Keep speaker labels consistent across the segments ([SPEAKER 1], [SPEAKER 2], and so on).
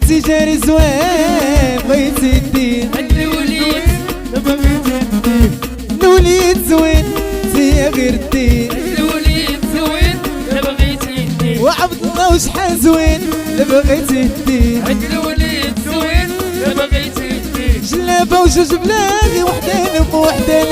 [SPEAKER 1] بغيتي جاري زوين بغيتي دير
[SPEAKER 2] هاد الوليد بغيتي دير
[SPEAKER 1] الوليد زوين انتيا غير دير
[SPEAKER 2] هاد الوليد زوين بغيتي دير
[SPEAKER 1] وعبد الله وشحال زوين بغيتي دير
[SPEAKER 2] هاد الوليد زوين بغيتي دير
[SPEAKER 1] جلابة وجوج بلاغي وحدين بوحدين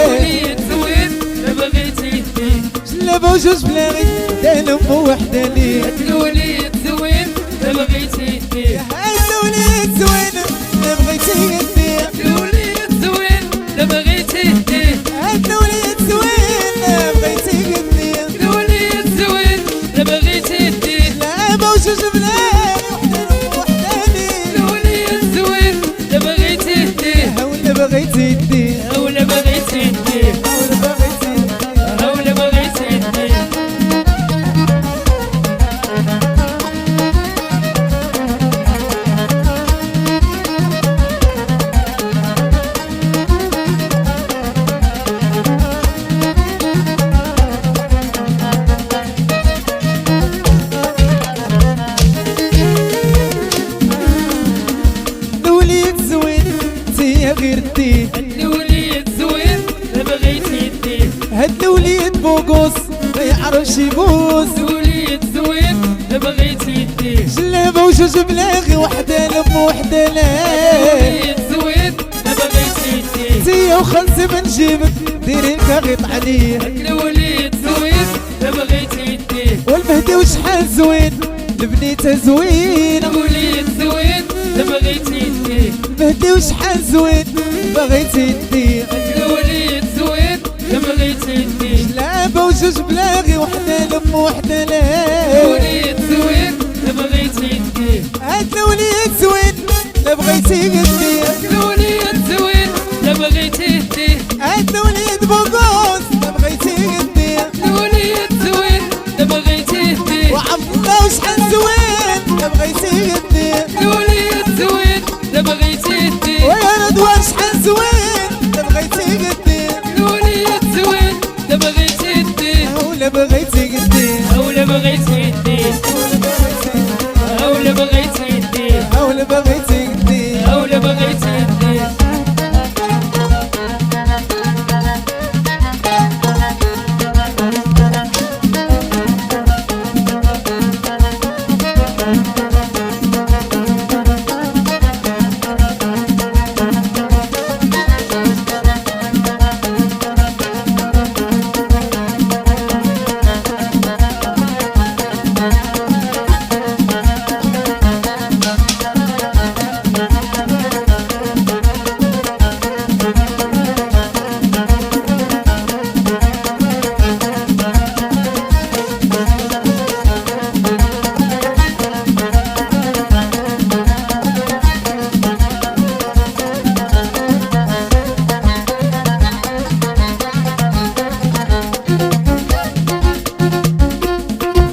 [SPEAKER 2] الوليد زوين بغيتي دير
[SPEAKER 1] جلابة وجوج بلاغي وحدين بوحدين
[SPEAKER 2] هاد الوليد زوين بغيتي دير
[SPEAKER 1] هاد الوليد زوين بغيتي دير
[SPEAKER 2] الوليد زوين بغيتي دير
[SPEAKER 1] هاد الوليد زوين بغيتي دير
[SPEAKER 2] الوليد زوين بغيتي دير
[SPEAKER 1] جلابة وجوج بلاغي وحدين بوحدين
[SPEAKER 2] الوليد زوين بغيتي دير
[SPEAKER 1] هاولا بغيتي دير
[SPEAKER 2] هاولا بغيتي دير
[SPEAKER 1] هاولا بغيتي دير
[SPEAKER 2] هاولا بغيتي دير
[SPEAKER 1] الوليد زوين انتيا غير دير
[SPEAKER 2] الوليد زوين بغيتي دير
[SPEAKER 1] هاد الوليد بوقوس ما يعرفش يبوس
[SPEAKER 2] الوليد زوين بغيتي دير
[SPEAKER 1] جلابة وجوج بلاغي وحدين بوحدين
[SPEAKER 2] الوليد زوين بغيتي دير
[SPEAKER 1] انتيا وخلصي بنجيبك ديري كاغيط عليه
[SPEAKER 2] الوليد زوين بغيتي دير
[SPEAKER 1] والمهدي وشحال زوين البنيته زوينة
[SPEAKER 2] الوليد زوين بغيتي دير
[SPEAKER 1] المهدي وشحال زوين بغيتي دير
[SPEAKER 2] الوليد زوين بغيتي دير
[SPEAKER 1] جلابة وجوج بلاغي وحدين بوحدين
[SPEAKER 2] الوليد زوين بغيتي دير
[SPEAKER 1] هاد الوليد زوين لا بغيتي دير
[SPEAKER 2] الوليد زوين بغيتي دير
[SPEAKER 1] هاد الوليد بوقوس لا بغيتي دير
[SPEAKER 2] الوليد زوين بغيتي دير
[SPEAKER 1] وعبد الله وشحال زوين لا بغيتي دير
[SPEAKER 2] الوليد زوين بغيتي دير
[SPEAKER 1] ويا رضوان شحال زوين لا بغيتي دير
[SPEAKER 2] الوليد زوين بغيتي دير
[SPEAKER 1] ولا بغيتي دير
[SPEAKER 2] هاولا بغيتي دير هاولا بغيتي دير
[SPEAKER 1] ولا بغيتي دير
[SPEAKER 2] هاولا بغيتي دير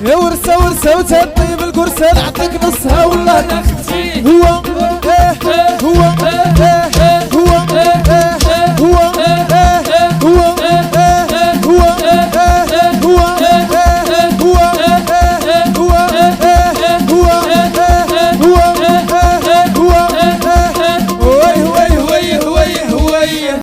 [SPEAKER 1] يا ورثة ورثة وتطيب القرصة نعطيك نصها والله
[SPEAKER 2] انا اختي
[SPEAKER 1] هو